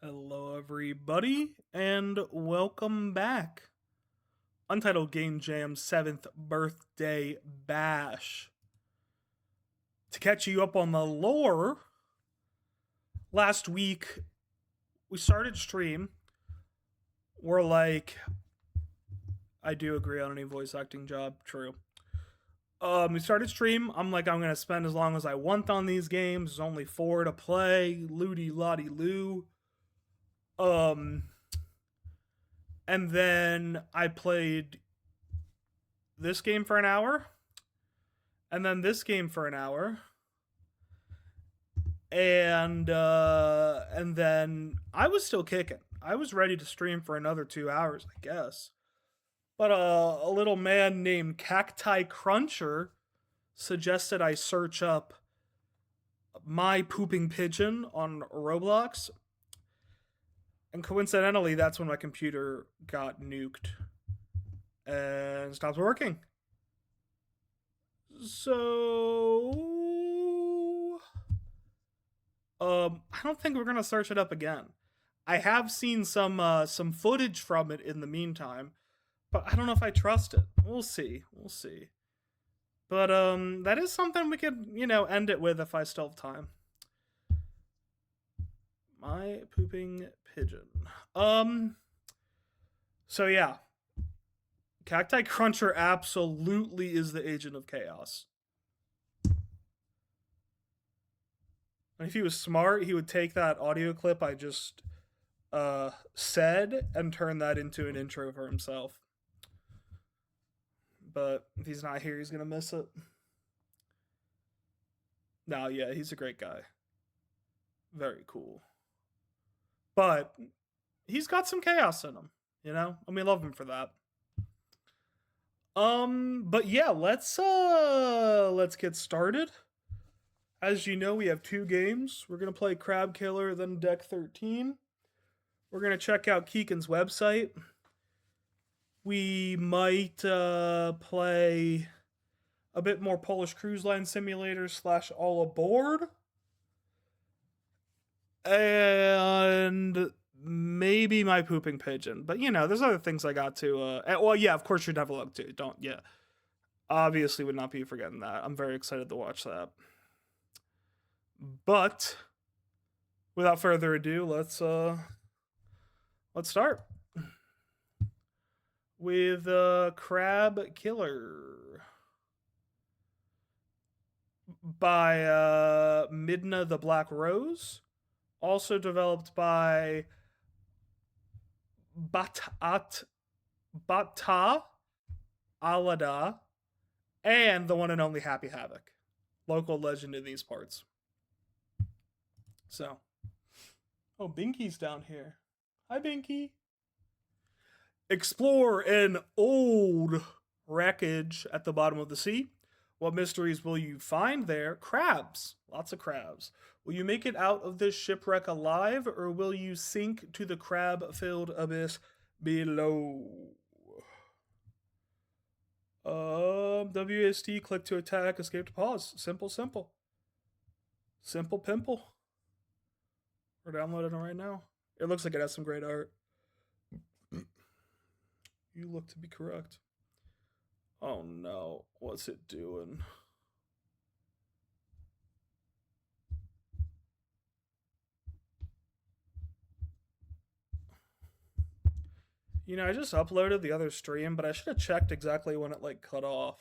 Hello, everybody, and welcome back. Untitled Game Jam's 7th birthday bash. To catch you up on the lore, last week we started stream. We're like, I do agree on any voice acting job, true. We started stream. I'm like, I'm gonna spend as long as I want on these games. There's only 4 to play. Looty lotty loo. Um, and then I played this game for an hour, and then this game for an hour, and then I was still kicking. I was ready to stream for another 2 hours, I guess. But a little man named Cacti Cruncher suggested I search up my pooping pigeon on Roblox, and coincidentally, that's when my computer got nuked and stopped working. So I don't think we're gonna search it up again. I have seen some footage from it in the meantime, but I don't know if I trust it. We'll see. We'll see. But that is something we could, end it with if I still have time. My pooping pigeon. So yeah. Cacti Cruncher absolutely is the agent of chaos. And if he was smart, he would take that audio clip I just said and turn that into an intro for himself. But if he's not here, he's gonna miss it. No, yeah, he's a great guy. Very cool. But he's got some chaos in him, and we love him for that. But yeah, let's get started. As you know, we have 2 games. We're gonna play Crab Killer, then Deck 13. We're gonna check out Keegan's website. We might play a bit more Polish Cruise Line Simulator / All Aboard. And maybe my pooping pigeon. But, there's other things I got to. Well, yeah, of course, your Devil Look too. Don't, yeah. Obviously, would not be forgetting that. I'm very excited to watch that. But, without further ado, let's start with Crab Killer by Midna the Black Rose, also developed by Bata Alada and the one and only Happy Havoc, local legend in these parts. So, oh, Binky's down here. Hi, Binky. Explore an old wreckage at the bottom of the sea. What mysteries will you find there? Crabs. Lots of crabs. Will you make it out of this shipwreck alive, or will you sink to the crab-filled abyss below? WSD, click to attack, escape to pause. Simple, simple. Simple pimple. We're downloading it right now. It looks like it has some great art. You look to be correct. Oh no, what's it doing? I just uploaded the other stream, but I should have checked exactly when it cut off.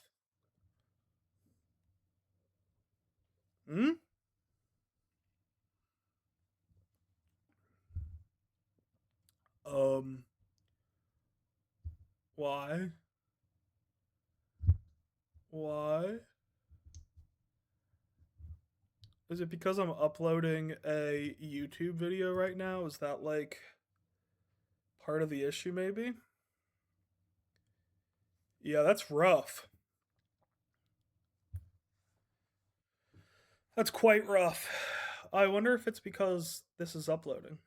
Hmm? Why? Why? Is it because I'm uploading a YouTube video right now? Is that part of the issue maybe? Yeah, that's rough. That's quite rough. I wonder if it's because this is uploading.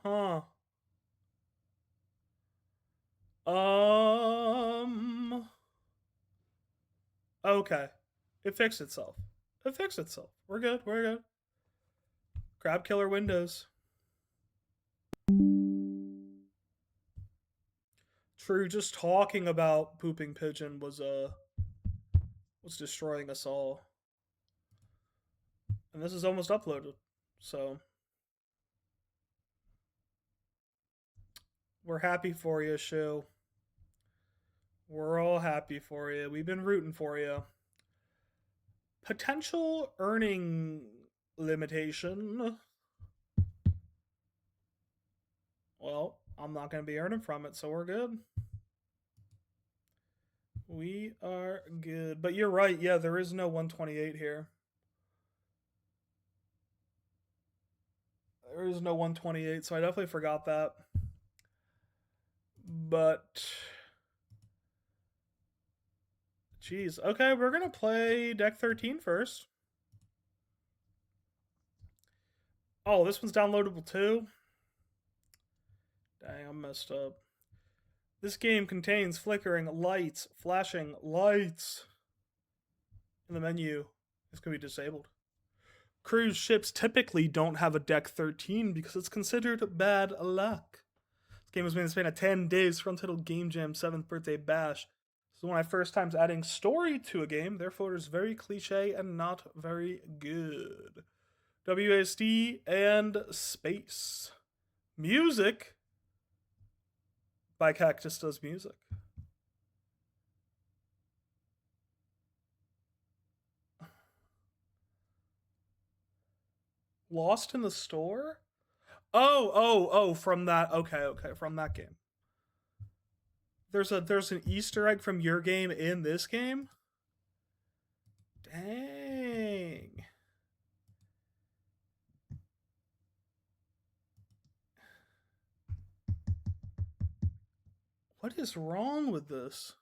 Huh. Um Okay. It fixed itself. It fixed itself. We're good. We're good. Crab killer windows. True, just talking about pooping pigeon was destroying us all. And this is almost uploaded. So we're happy for you, Shu. We're all happy for you. We've been rooting for you. Potential earning limitation. Well, I'm not going to be earning from it, so we're good. We are good. But you're right. Yeah, there is no 128 here. There is no 128, so I definitely forgot that. But jeez. Okay, we're going to play deck 13 first. Oh, this one's downloadable too? Dang, I'm messed up. This game contains flickering lights, flashing lights. In the menu, this can be disabled. Cruise ships typically don't have a deck 13 because it's considered bad luck. This game was made in the span of 10 days for Untitled Game Jam 7th Birthday Bash. This is one of my first times adding story to a game, therefore it is very cliche and not very good. WASD and space. Music by Cactus Does Music. Lost in the Store? Oh, from that. Okay, from that game. There's an Easter egg from your game in this game? Dang. What is wrong with this?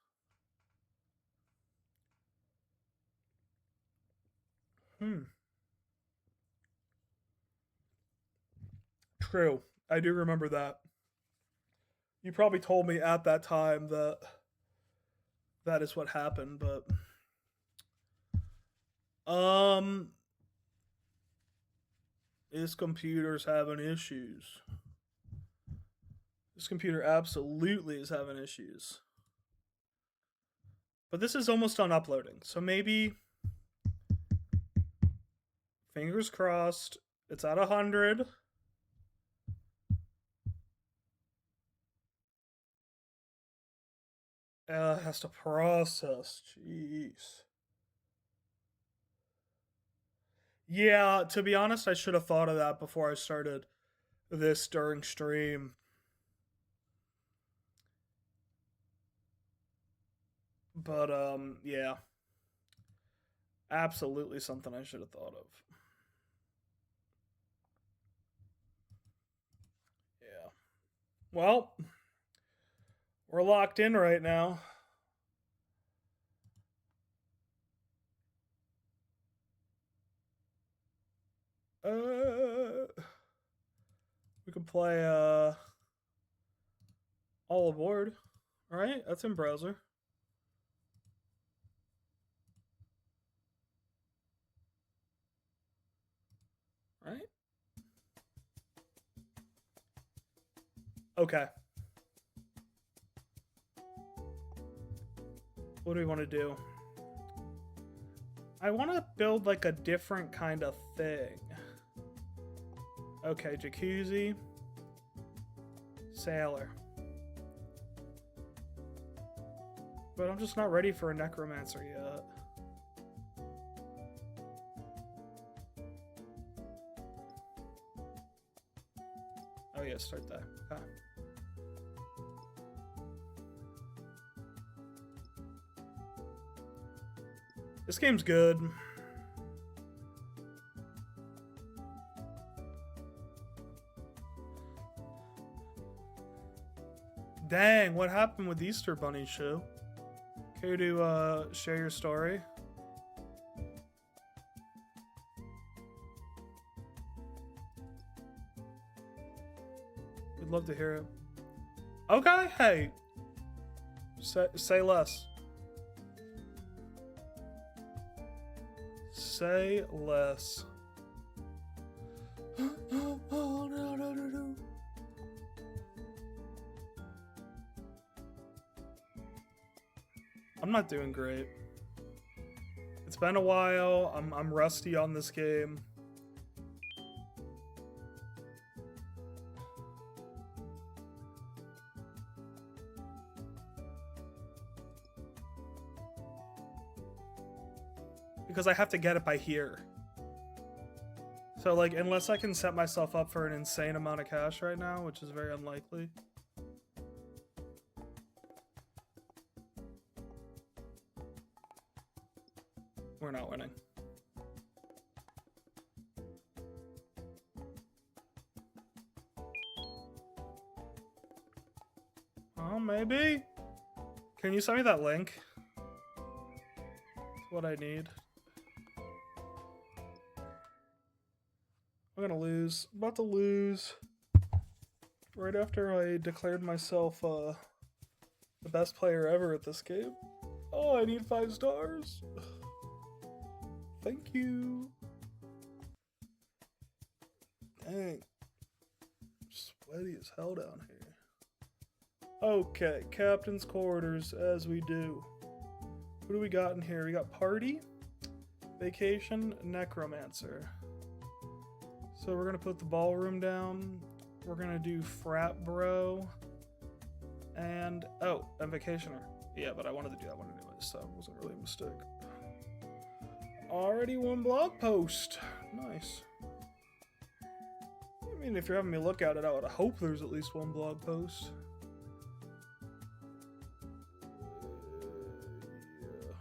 True. I do remember that. You probably told me at that time that that is what happened, but this computer's having issues. This computer absolutely is having issues. But this is almost done uploading, so maybe fingers crossed it's at 100. Has to process. Jeez. Yeah, to be honest, I should have thought of that before I started this during stream. But yeah. Absolutely something I should have thought of. Yeah. Well, we're locked in right now. We can play all aboard. Right? That's in browser. Right? Okay. What do we want to do? I want to build like a different kind of thing. Okay, jacuzzi. Sailor. But I'm just not ready for a necromancer yet. Oh yeah, start that. Okay. This game's good. Dang, what happened with Easter Bunny Show? Care to share your story? We'd love to hear it. Okay, hey. Say less. Say less. Oh, no. I'm not doing great. It's been a while. I'm rusty on this game. Because I have to get it by here. So, like, unless I can set myself up for an insane amount of cash right now, which is very unlikely. We're not winning. Oh, maybe? Can you send me that link? That's what I need. I'm gonna lose. I'm about to lose. Right after I declared myself the best player ever at this game. Oh, I need 5 stars. Thank you. Dang. Sweaty as hell down here. Okay, captain's quarters, as we do. What do we got in here? We got party, vacation, necromancer. So we're gonna put the ballroom down. We're gonna do frat bro. And, oh, and vacationer. Yeah, but I wanted to do that one anyway, so it wasn't really a mistake. Already 1 blog post. Nice. I mean, if you're having me look at it, I would hope there's at least 1 blog post. Yeah.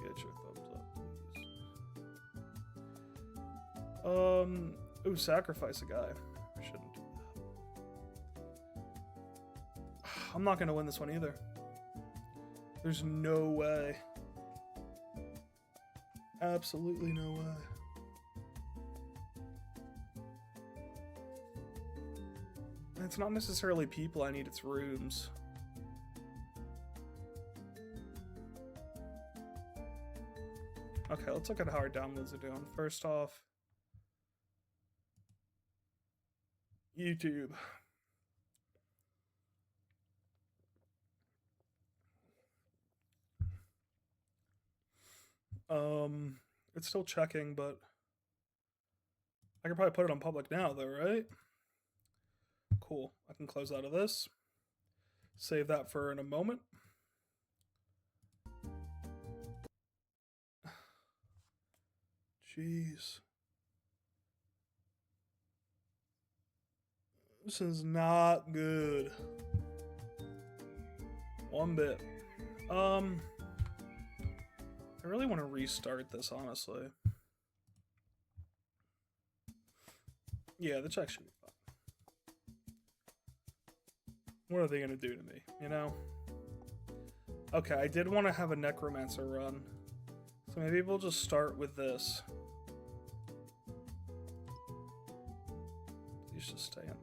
Get your thumbs up, please. Ooh, sacrifice a guy. I shouldn't do that. I'm not gonna win this one either. There's no way. Absolutely no way. And it's not necessarily people I need, it's rooms. Okay, let's look at how our downloads are doing. First off, YouTube. It's still checking, but I can probably put it on public now though, right? Cool. I can close out of this. Save that for in a moment. Jeez. This is not good. One bit. I really want to restart this, honestly. Yeah, the check should be fine. What are they going to do to me, you know? Okay, I did want to have a necromancer run. So maybe we'll just start with this. You should stay in there.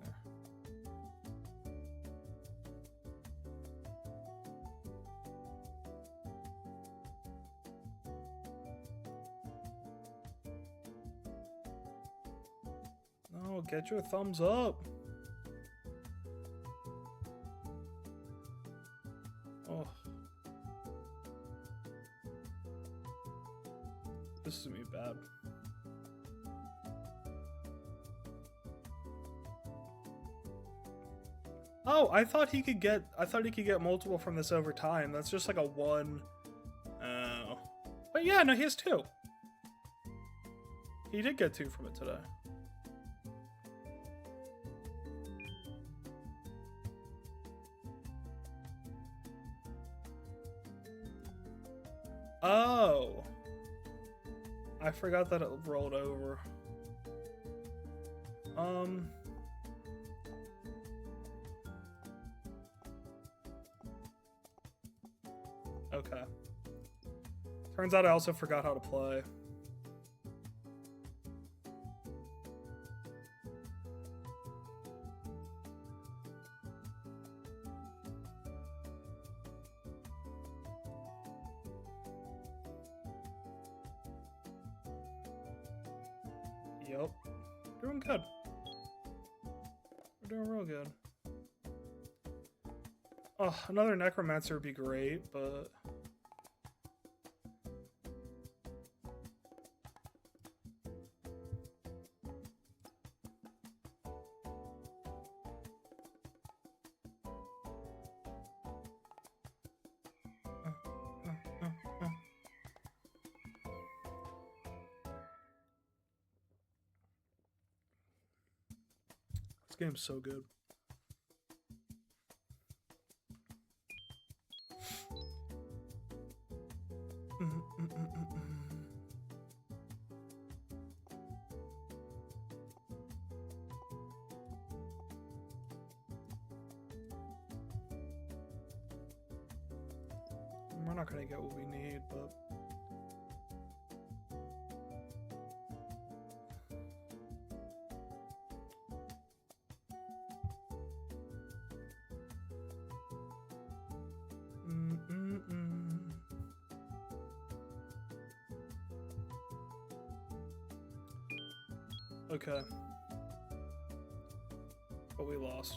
No, get your thumbs up. Oh. This is gonna be bad. Oh, I thought he could get multiple from this over time. That's just like a 1. Oh. But yeah, no, he has 2. He did get 2 from it today. Oh. I forgot that it rolled over. Okay. Turns out I also forgot how to play. Yep. Doing good. We're doing real good. Oh, another necromancer would be great, but... This game's so good. We're not gonna get what we need, but... Okay. But we lost.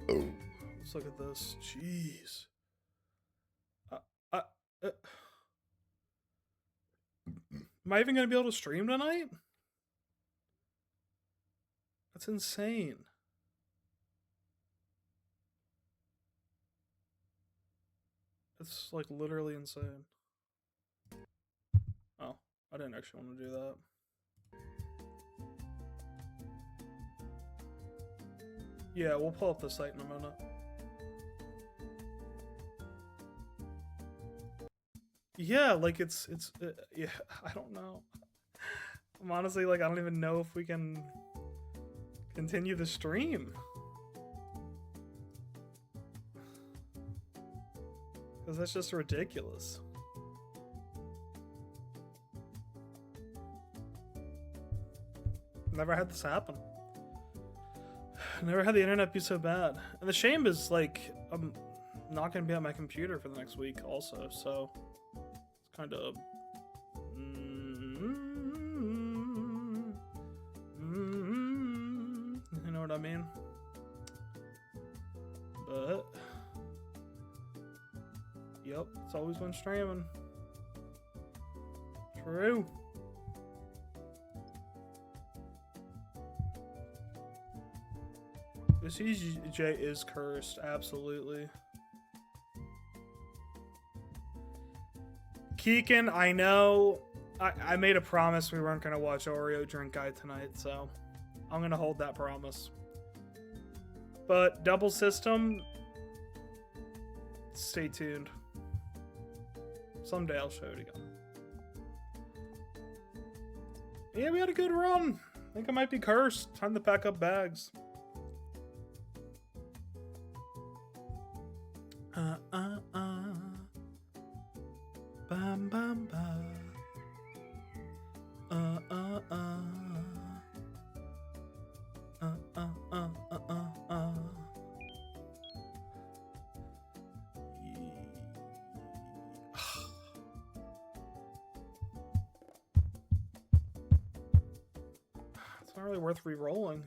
Let's look at this. Jeez. Am I even gonna be able to stream tonight? That's insane. It's like literally insane. Oh, I didn't actually want to do that. Yeah, we'll pull up the site in a minute. Yeah, like it's yeah, I don't know. I'm honestly like, I don't even know if we can continue the stream. Because that's just ridiculous. Never had this happen. Never had the internet be so bad. And the shame is, like, I'm not going to be at my computer for the next week also, so it's kind of... you know what I mean? But... yep, it's always been streaming. True. This UGJ is cursed, absolutely. Keegan, I know I made a promise we weren't going to watch Oreo Drink Guide tonight, so I'm going to hold that promise. But Double System, stay tuned. Someday I'll show it again. Yeah, we had a good run. I think I might be cursed. Time to pack up bags. Bam bam ba. It's not really worth re-rolling.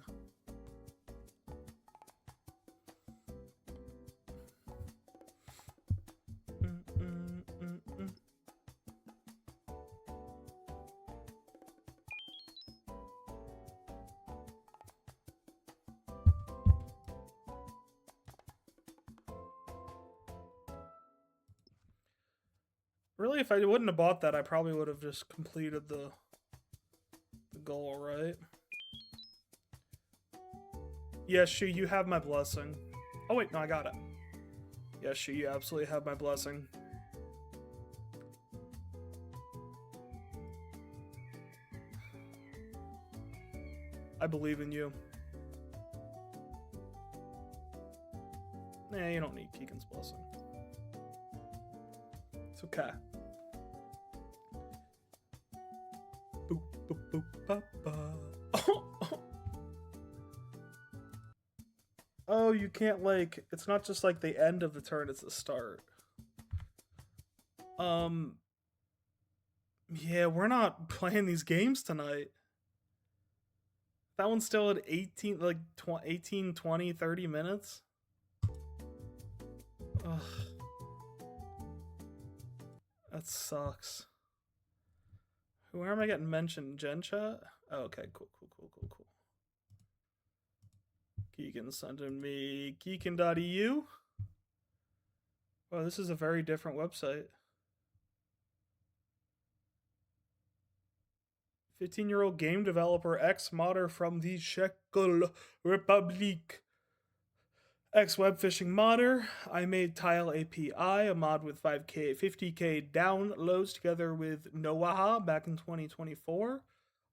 Really, if I wouldn't have bought that, I probably would have just completed the goal, right? Yes, Shu, you have my blessing. Oh wait, no, I got it. Yes, Shu, you absolutely have my blessing. I believe in you. Nah, you don't need Keegan's blessing. It's okay. Boop, boop, boop, ba, ba. Oh, you can't, like, it's not just like the end of the turn, it's the start. Yeah, we're not playing these games tonight. That one's still at 18, like 18, 20, 30 minutes. Ugh. That sucks. Where am I getting mentioned? Gen chat? Oh, okay, cool. Keegan sending me Keegan.eu. Oh, this is a very different website. 15-year-old game developer, ex-modder from the Czech Republic. Ex-web fishing modder. I made Tile API, a mod with 50k downloads together with Noaha back in 2024.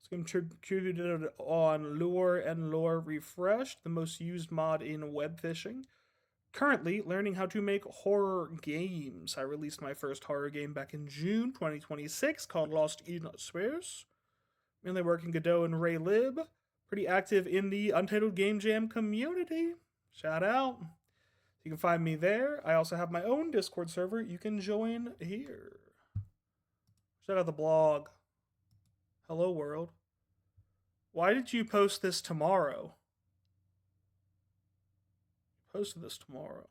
It's contributed on Lure and Lore Refreshed, the most used mod in web fishing. Currently learning how to make horror games. I released my first horror game back in June 2026 called Lost in Space. Mainly working Godot and Ray Lib. Pretty active in the Untitled Game Jam community. Shout out. You can find me there. I also have my own Discord server. You can join here. Check out the blog. Hello, world. Why did you post this tomorrow? You posted this tomorrow.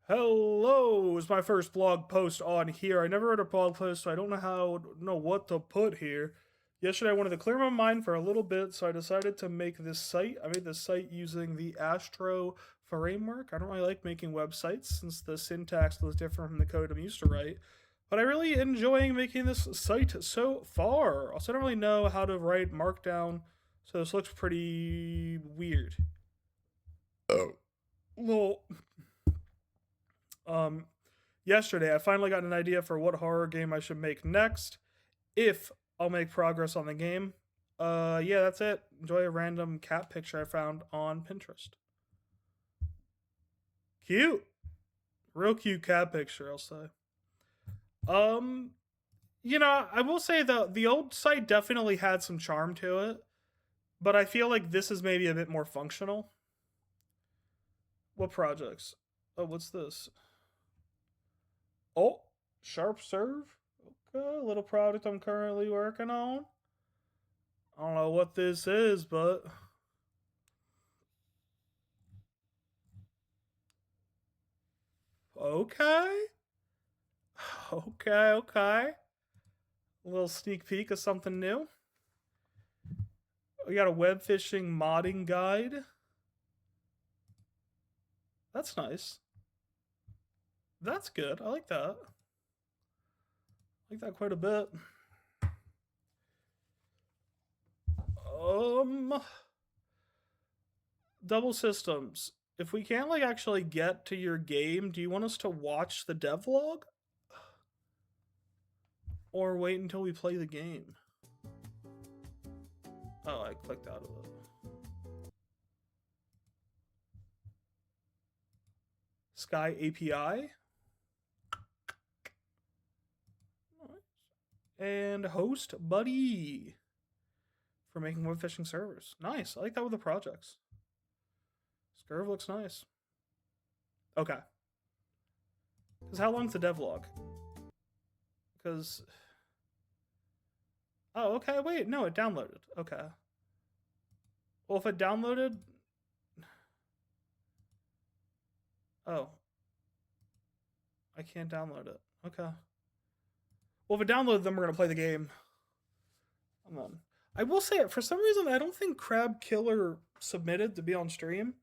Hello is my first blog post on here. I never wrote a blog post, so I don't know what to put here. Yesterday I wanted to clear my mind for a little bit, so I decided to make this site. I made this site using the Astro framework. I don't really like making websites since the syntax was different from the code I'm used to write. But I really enjoying making this site so far. Also, I don't really know how to write Markdown, so this looks pretty weird. Oh. Well, yesterday I finally got an idea for what horror game I should make next, if I'll make progress on the game. Yeah, that's it. Enjoy a random cat picture I found on Pinterest. Cute. Real cute cat picture, I'll say. You know, I will say the old site definitely had some charm to it, but I feel like this is maybe a bit more functional. What projects? Oh, what's this? Oh, Sharp Serve. Okay, a little product I'm currently working on. I don't know what this is, but okay. Okay. A little sneak peek of something new. We got a web fishing modding guide. That's nice. That's good. I like that. I like that quite a bit. Double systems. If we can't like actually get to your game, do you want us to watch the devlog? Or wait until we play the game? Oh, I clicked out of it. Sky API. And host buddy for making web fishing servers. Nice. I like that with the projects. Scurv looks nice. Okay. Because how long's the devlog? Because... Oh, okay. Wait, no, it downloaded. Okay. Well, if it downloaded... Oh. I can't download it. Okay. Well, if it downloaded, then we're going to play the game. Hold on. I will say, for some reason, I don't think Crab Killer submitted to be on stream.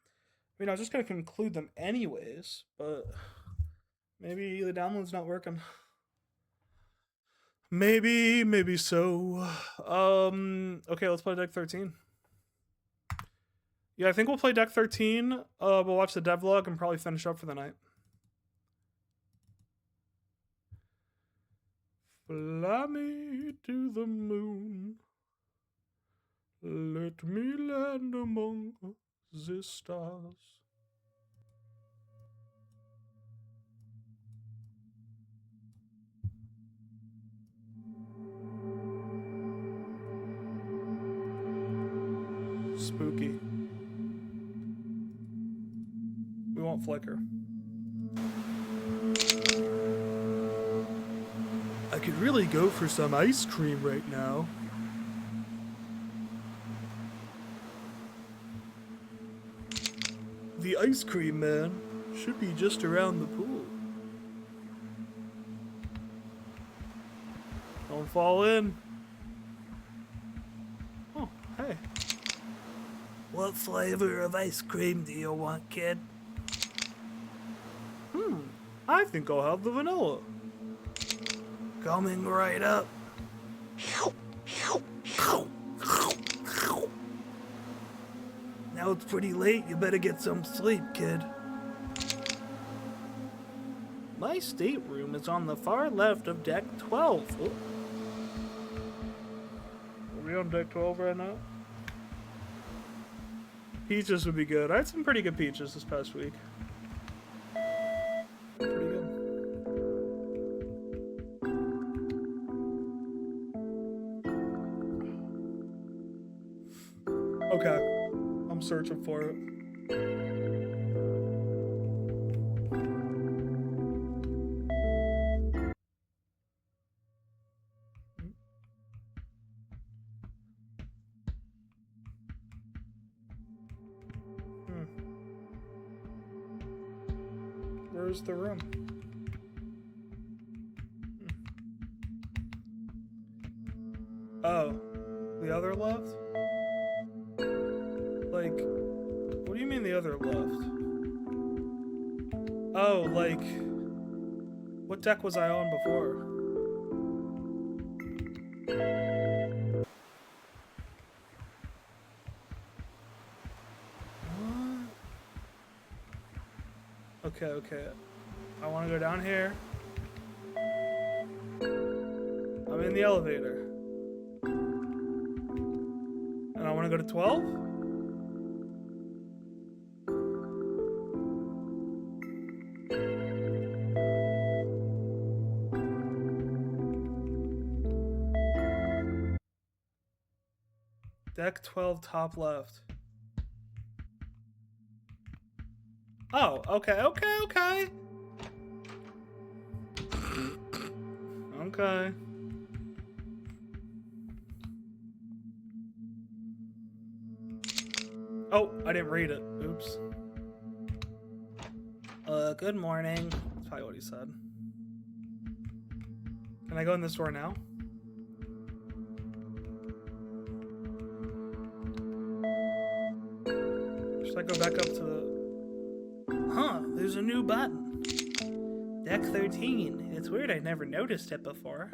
I mean, I was just going to conclude them anyways, but maybe the download's not working. Maybe so. Okay, let's play deck 13. Yeah, I think we'll play deck 13. We'll watch the devlog and probably finish up for the night. Fly me to the moon. Let me land among the stars. Spooky. won't flicker. I could really go for some ice cream right now. The ice cream man should be just around the pool. Don't fall in. Oh, hey. What flavor of ice cream do you want, kid? I think I'll have the vanilla. Coming right up. Now it's pretty late, you better get some sleep, kid. My stateroom is on the far left of deck 12. Oh. Are we on deck 12 right now? Peaches would be good. I had some pretty good peaches this past week. Pretty good. Okay. I'm searching for it. Where's the room? Oh, the other left? Like, what do you mean the other left? Oh, like, what deck was I on before? Okay. I want to go down here. I'm in the elevator. And I want to go to 12? Deck 12, top left. Oh, okay. Okay. Oh, I didn't read it. Oops. Good morning. That's probably what he said. Can I go in this door now? Should I go back up to the... Huh, there's a new button. Deck 13. It's weird, I never noticed it before.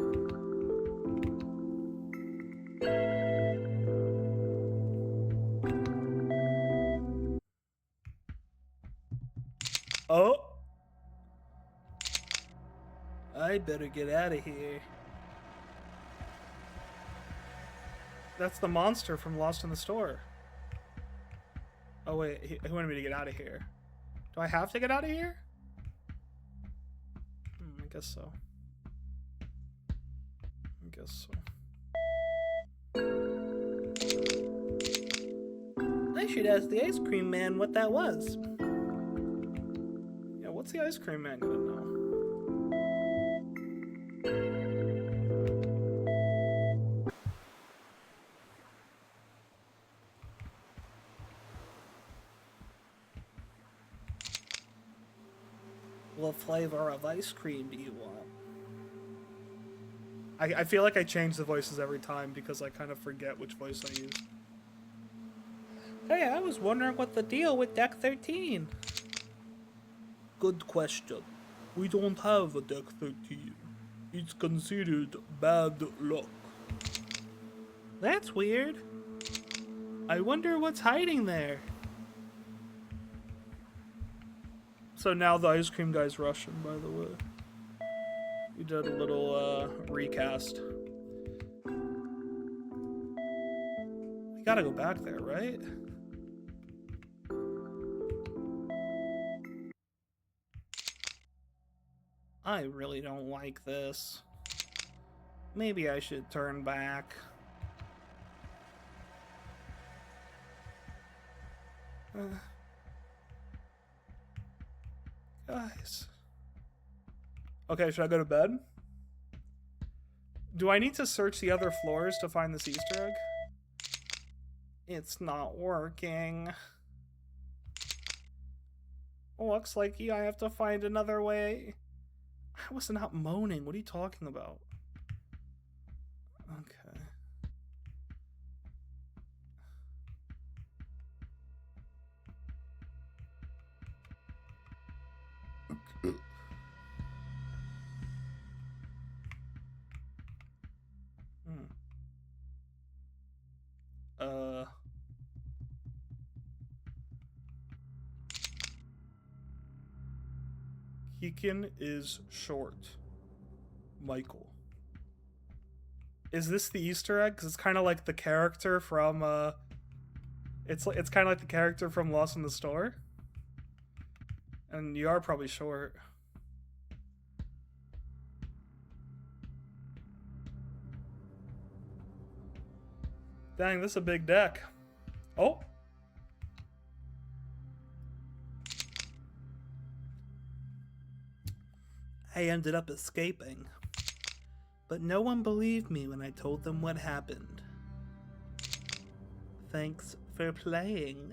Oh! I better get out of here. That's the monster from Lost in the Store. Oh wait, he wanted me to get out of here. Do I have to get out of here? I guess so. I should ask the ice cream man what that was. Yeah, what's the ice cream man gonna know? What flavor of ice cream do you want? I feel like I change the voices every time because I kind of forget which voice I use. Hey, I was wondering what the deal with Deck 13. Good question. We don't have a Deck 13. It's considered bad luck. That's weird. I wonder what's hiding there. So now the ice cream guy's Russian, by the way. We did a little recast. We gotta go back there, right? I really don't like this. Maybe I should turn back. Guys. Okay, should I go to bed? Do I need to search the other floors to find this Easter egg? It's not working. Looks like I have to find another way. I was not moaning. What are you talking about? Okay. Keegan is short. Michael. Is this the Easter egg? Because it's kind of like the character from, It's kind of like the character from Lost in the Store. And you are probably short. Dang, this is a big deck. Oh! I ended up escaping. But no one believed me when I told them what happened. Thanks for playing.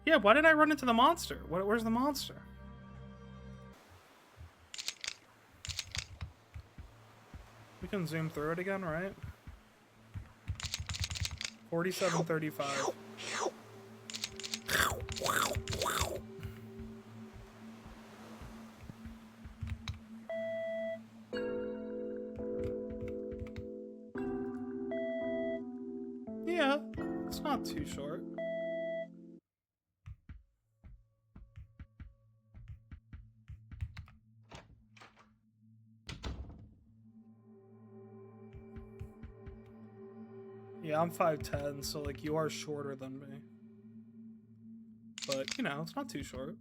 Yeah, why did I run into the monster? Where's the monster? We can zoom through it again, right? 4735. Yeah, it's not too short. Yeah, I'm 5'10", so like you are shorter than me. But, you know, it's not too short.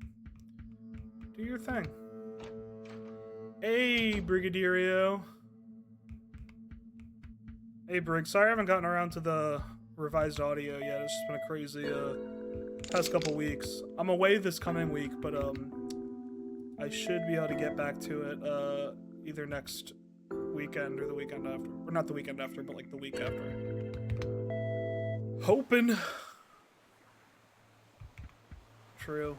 Do your thing. Hey, Brigadierio. Hey, Brig. Sorry I haven't gotten around to the revised audio yet. It's just been a crazy past couple weeks. I'm away this coming week, but I should be able to get back to it either next weekend or the weekend after. Or not the weekend after, but like the week after. Hoping. True.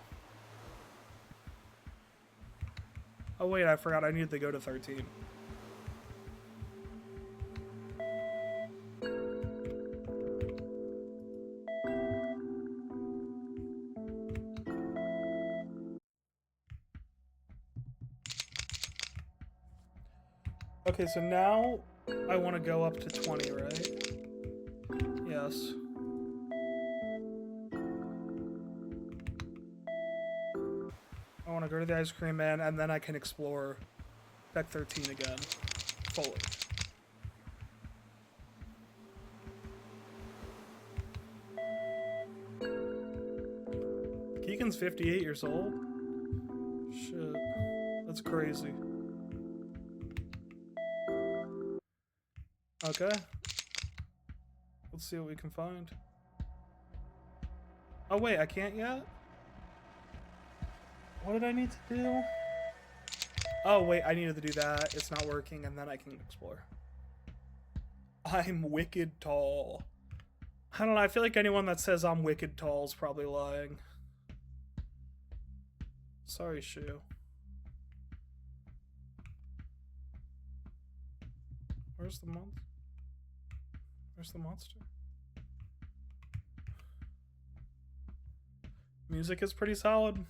Oh wait, I forgot I needed to go to 13. Okay, so now I want to go up to 20, right? Yes. I want to go to the ice cream man, and then I can explore deck 13 again, fully. Keegan's 58 years old? Shit. That's crazy. Okay. Let's see what we can find. Oh wait, I can't yet? What did I need to do? Oh wait, I needed to do that. It's not working, and then I can explore. I'm wicked tall. I don't know, I feel like anyone that says I'm wicked tall is probably lying. Sorry, Shu. Where's the monster? Where's the monster? Music is pretty solid.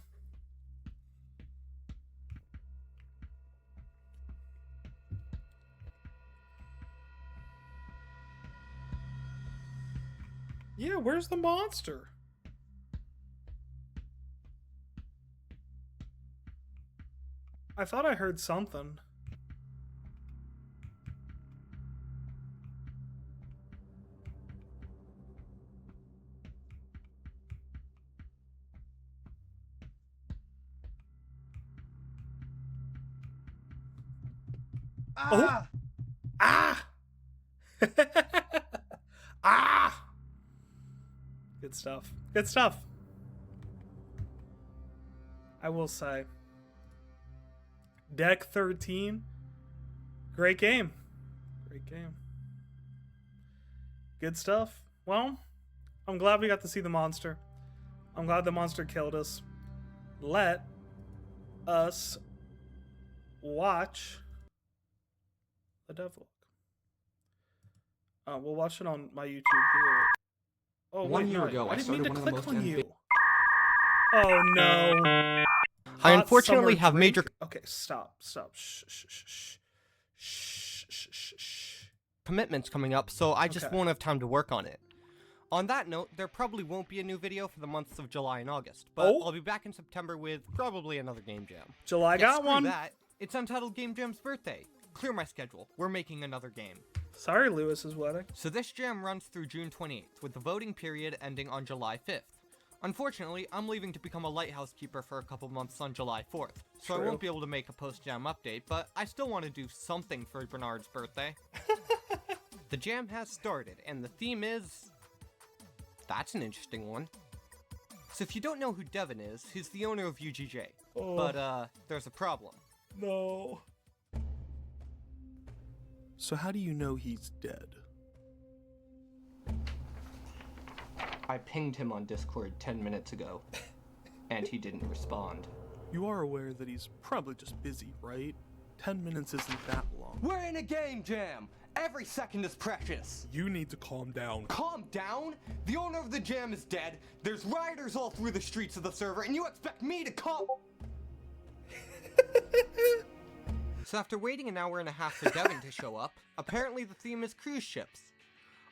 Yeah, where's the monster? I thought I heard something. Ah! Oh! Ah! Ah! Good stuff. Good stuff. I will say, Deck 13, great game. Great game. Good stuff. Well, I'm glad we got to see the monster. I'm glad the monster killed us. Let us watch the devlog. We'll watch it on my YouTube here. Oh, wait, 1 year ago, I I didn't started mean to one of the click most on you. Oh no. I Hot unfortunately summer have drink? major Okay, stop. Shh, shh, shh, shh. Shh, shh, shh, shh. commitments coming up, so I just Okay. won't have time to work on it. On that note, there probably won't be a new video for the months of July and August, but Oh. I'll be back in September with probably another Game Jam. July Yeah, got screw one. that. It's Untitled Game Jam's birthday. Clear my schedule. We're making another game. Sorry, Lewis's wedding. So this jam runs through June 28th, with the voting period ending on July 5th. Unfortunately, I'm leaving to become a lighthouse keeper for a couple months on July 4th, so I True. won't be able to make a post-jam update, but I still want to do something for Bernard's birthday. The jam has started, and the theme is... That's an interesting one. So if you don't know who Devin is, he's the owner of UGJ. Oh. But, there's a problem. No. So how do you know he's dead? I pinged him on Discord 10 minutes ago, and he didn't respond. You are aware that he's probably just busy, right? 10 minutes isn't that long. We're in a game jam! Every second is precious! You need to calm down. Calm down? The owner of the jam is dead, there's rioters all through the streets of the server, and you expect me to calm— So after waiting an hour and a half for Devin to show up, apparently the theme is cruise ships.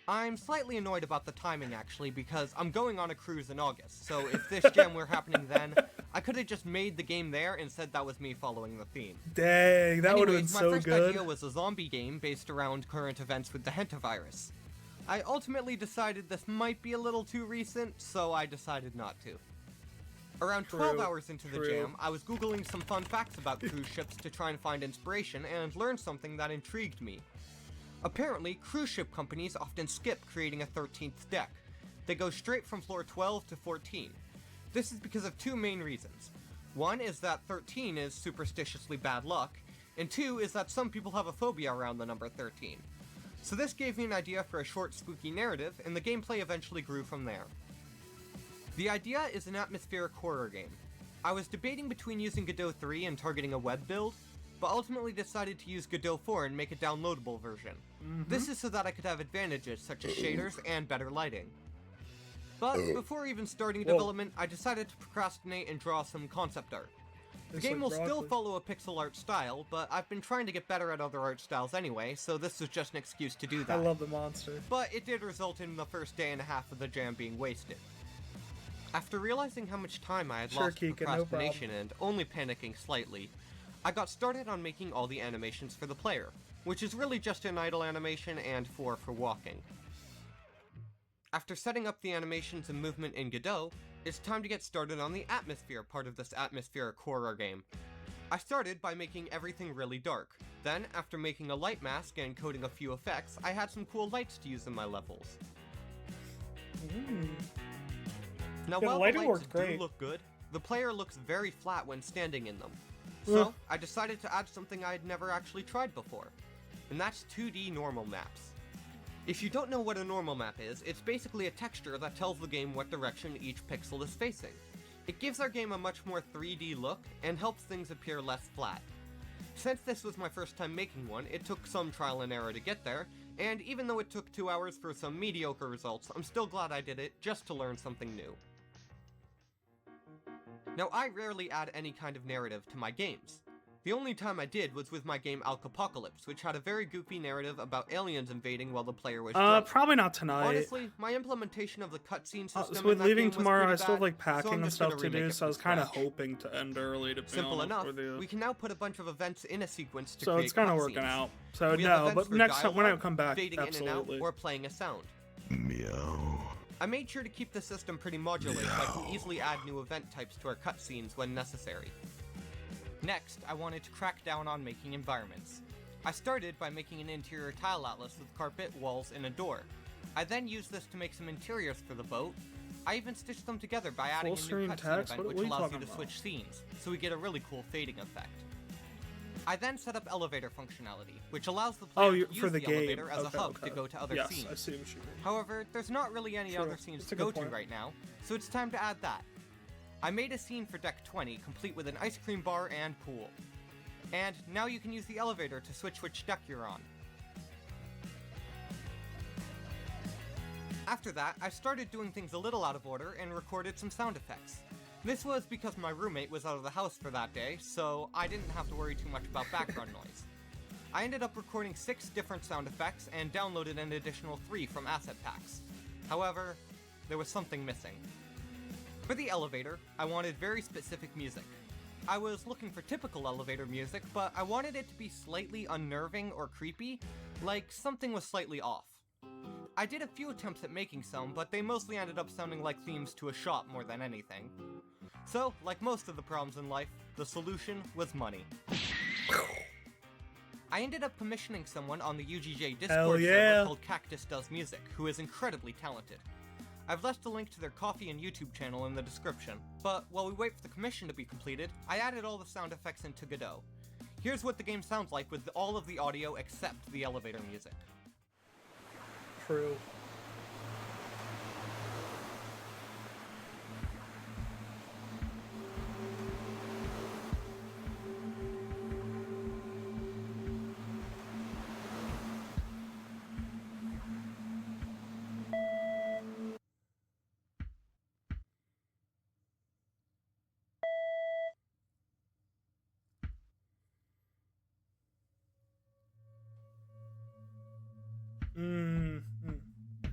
I'm slightly annoyed about the timing actually, because I'm going on a cruise in August, so if this jam were happening then, I could have just made the game there and said that was me following the theme. Dang, that would have been Anyways, so my first good. idea was a zombie game based around current events with the hantavirus. I ultimately decided this might be a little too recent, so I decided not to. Around 12 True, hours into the true. jam, I was googling some fun facts about cruise ships to try and find inspiration and learned something that intrigued me. Apparently, cruise ship companies often skip creating a 13th deck. They go straight from floor 12 to 14. This is because of two main reasons. One is that 13 is superstitiously bad luck, and two is that some people have a phobia around the number 13. So this gave me an idea for a short spooky narrative, and the gameplay eventually grew from there. The idea is an atmospheric horror game. I was debating between using Godot 3 and targeting a web build, but ultimately decided to use Godot 4 and make a downloadable version. This is so that I could have advantages such as shaders and better lighting. But before even starting development, I decided to procrastinate and draw some concept art. The game will still follow a pixel art style, but I've been trying to get better at other art styles anyway, so this was just an excuse to do I that. love the monster. But it did result in the first day and a half of the jam being wasted. After realizing how much time I had Sure, lost to Keegan, no procrastination and only panicking slightly, I got started on making all the animations for the player, which is really just an idle animation and 4 for walking. After setting up the animations and movement in Godot, it's time to get started on the atmosphere part of this atmospheric horror game. I started by making everything really dark. Then, after making a light mask and coding a few effects, I had some cool lights to use in my levels. Now, Yeah, the while the lighting lights worked do great. look good, the player looks very flat when standing in them. So, I decided to add something I had never actually tried before, and that's 2D normal maps. If you don't know what a normal map is, it's basically a texture that tells the game what direction each pixel is facing. It gives our game a much more 3D look, and helps things appear less flat. Since this was my first time making one, it took some trial and error to get there, and even though it took 2 hours for some mediocre results, I'm still glad I did it, just to learn something new. Now, I rarely add any kind of narrative to my games. The only time I did was with my game Alkapocalypse, which had a very goofy narrative about aliens invading while the player was drunk. Probably not tonight. Honestly, my implementation of the cutscene system So in with that leaving game was tomorrow, pretty I still have bad, like so packing I'm and just gonna stuff to remake do, it so I was from kind of scratch. hoping to end early, to be Simple honest enough, with you. we can now put a bunch of events in a sequence to So create it's kind of cutscenes. working out. So We have no, events but for next time when I dialogue, come back, fading in and absolutely. out, or playing a sound. Meow. I made sure to keep the system pretty modular so I can easily add new event types to our cutscenes when necessary. Next, I wanted to crack down on making environments. I started by making an interior tile atlas with carpet, walls, and a door. I then used this to make some interiors for the boat, I even stitched them together by adding a new Full-screen cutscene text? event What which are you allows you talking to about? switch scenes, so we get a really cool fading effect. I then set up elevator functionality, which allows the player to use for the the game. elevator as Okay, a hub okay. to go to other Yes, scenes. I see what you mean. However, there's not really any True. other scenes That's to a good go to point. right now, so it's time to add that. I made a scene for Deck 20, complete with an ice cream bar and pool. And now you can use the elevator to switch which deck you're on. After that, I started doing things a little out of order and recorded some sound effects. This was because my roommate was out of the house for that day, so I didn't have to worry too much about background noise. I ended up recording 6 different sound effects and downloaded an additional 3 from asset packs. However, there was something missing. For the elevator, I wanted very specific music. I was looking for typical elevator music, but I wanted it to be slightly unnerving or creepy, like something was slightly off. I did a few attempts at making some, but they mostly ended up sounding like themes to a shop more than anything. So, like most of the problems in life, the solution was money. I ended up commissioning someone on the UGJ Discord yeah. server called Cactus Does Music, who is incredibly talented. I've left a link to their Ko-fi and YouTube channel in the description, but while we wait for the commission to be completed, I added all the sound effects into Godot. Here's what the game sounds like with all of the audio except the elevator music. True.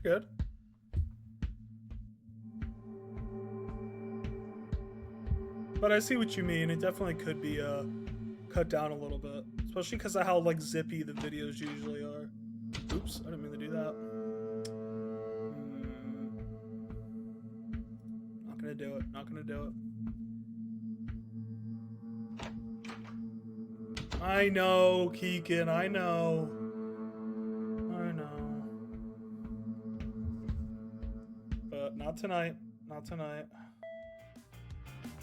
Good. But I see what you mean. It definitely could be cut down a little bit, especially because of how like zippy the videos usually are. Oops, I didn't mean to do that. Not gonna do it. Not gonna do it. I know, Keegan. I know. I know. But not tonight. Not tonight.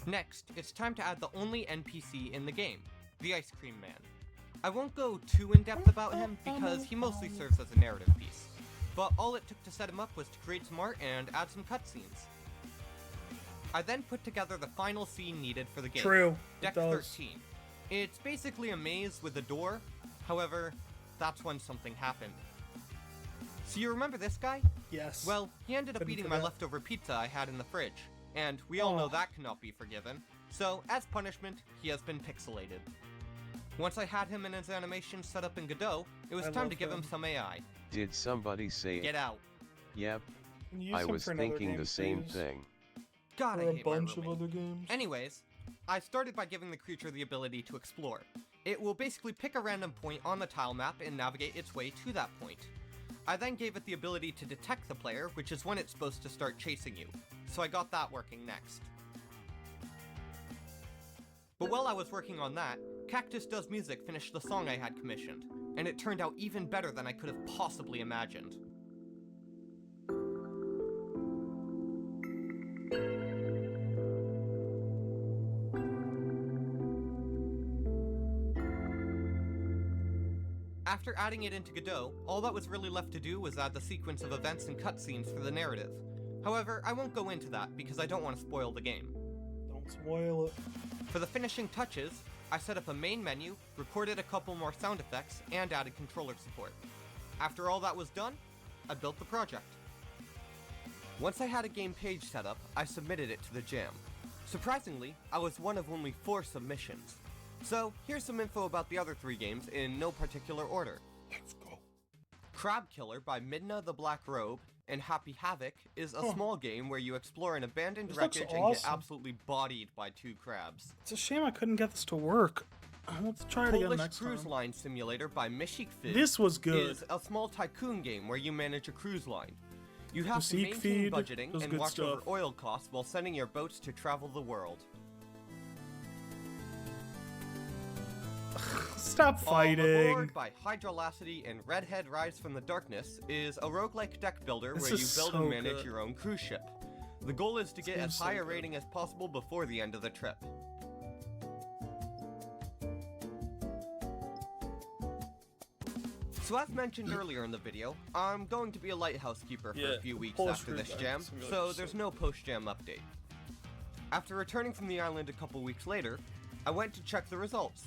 Next, it's time to add the only NPC in the game, the Ice Cream Man. I won't go too in-depth about him because he mostly serves as a narrative piece, but all it took to set him up was to create some art and add some cutscenes. I then put together the final scene needed for the game, True. Deck It does. 13. It's basically a maze with a door, however, that's when something happened. So you remember this guy? Yes. Well, he ended up Couldn't eating my forget. leftover pizza I had in the fridge, and we all know Aw. that cannot be forgiven, so as punishment, he has been pixelated. Once I had him and his animation set up in Godot, it was I time love to give him him. some AI. Did somebody say it? Get out. Yep, Use I him was for another thinking game, the same please. thing. God, I Or a hate my bunch of roommate. other games. Anyways, I started by giving the creature the ability to explore. It will basically pick a random point on the tile map and navigate its way to that point. I then gave it the ability to detect the player, which is when it's supposed to start chasing you. So I got that working next. But while I was working on that, Cactus Does Music finished the song I had commissioned, and it turned out even better than I could have possibly imagined. After adding it into Godot, all that was really left to do was add the sequence of events and cutscenes for the narrative. However, I won't go into that because I don't want to spoil the game. Don't spoil it. For the finishing touches, I set up a main menu, recorded a couple more sound effects, and added controller support. After all that was done, I built the project. Once I had a game page set up, I submitted it to the jam. Surprisingly, I was one of only 4 submissions. So, here's some info about the other 3 games in no particular order. Let's go. Crab Killer by Midna the Black Robe and Happy Havoc is a small game where you explore an abandoned This looks wreckage and get awesome. absolutely bodied by 2 crabs. It's a shame I couldn't get this to work. Let's try it again Polish next Cruise time. Line Simulator by Mishik Fizz This was good. is a small tycoon game where you manage a cruise line. You have to Mishik maintain Feed budgeting does and good watch over stuff. oil costs while sending your boats to travel the world. Stop fighting. Aboard by Hydrolacity and Redhead Rise from the Darkness is a roguelike deck builder This where you is build so and manage good. your own cruise ship. The goal is to get Seems as so high a good. rating as possible before the end of the trip. So as mentioned earlier in the video, I'm going to be a lighthouse keeper for Yeah, a few weeks Polish after this food jam, simulator so is there's so no post-jam update. After returning from the island a couple weeks later, I went to check the results.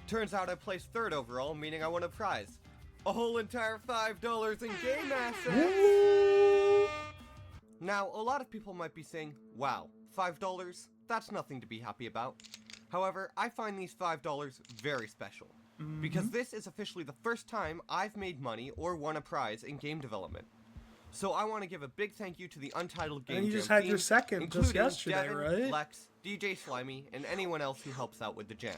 Turns out I placed 3rd overall, meaning I won a prize. A whole entire $5 in game assets! Now, a lot of people might be saying, wow, $5? That's nothing to be happy about. However, I find these $5 very special. Because this is officially the first time I've made money or won a prize in game development. So I want to give a big thank you to the Untitled Game And you Jam just had your team, second just including yesterday, Devin, right? Lex, DJ Slimy, and anyone else who helps out with the jam.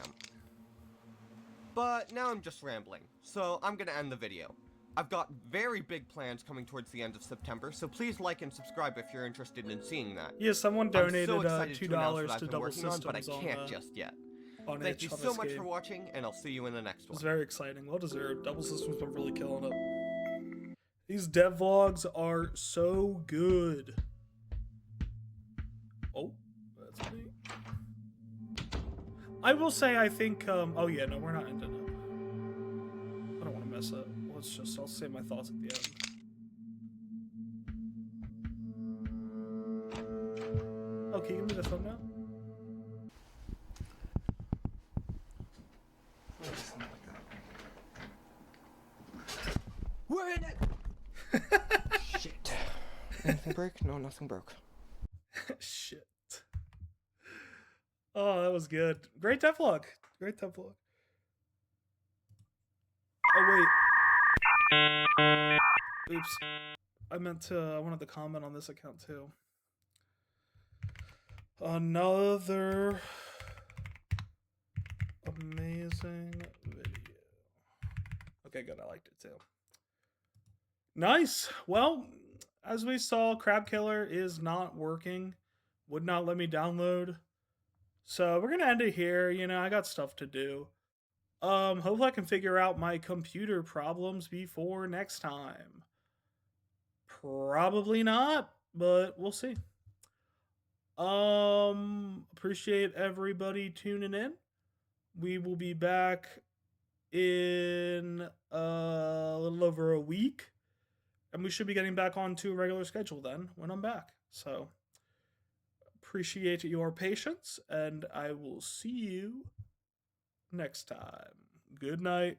But now I'm just rambling, so I'm gonna end the video. I've got very big plans coming towards the end of September, so please like and subscribe if you're interested in seeing that. Yeah, someone I'm donated so excited to announce $2 what I've to been Double working on, but I Systems can't just yet. on Thank itch you on so this much game. for watching, and I'll see you in the next It's one. very exciting. Well deserved. Double Systems been really killing it. These devlogs are so good. Oh, that's me. I will say I think oh yeah, no, we're not ending it. I don't want to mess up. I'll say my thoughts at the end. Oh, can you give me the thumbnail? We're in it! Shit. Anything broke? No, nothing broke. Shit. Oh, that was good. Great devlog. Great devlog. Oh wait. Oops. I wanted to comment on this account too. Another amazing video. Okay, good. I liked it too. Nice. Well, as we saw, Crab Killer is not working. Would not let me download. So we're gonna end it here. You know, I got stuff to do. Hopefully I can figure out my computer problems before next time. Probably not, but we'll see. Appreciate everybody tuning in. We will be back in a little over a week. And we should be getting back onto a regular schedule then when I'm back. So appreciate your patience, and I will see you next time. Good night.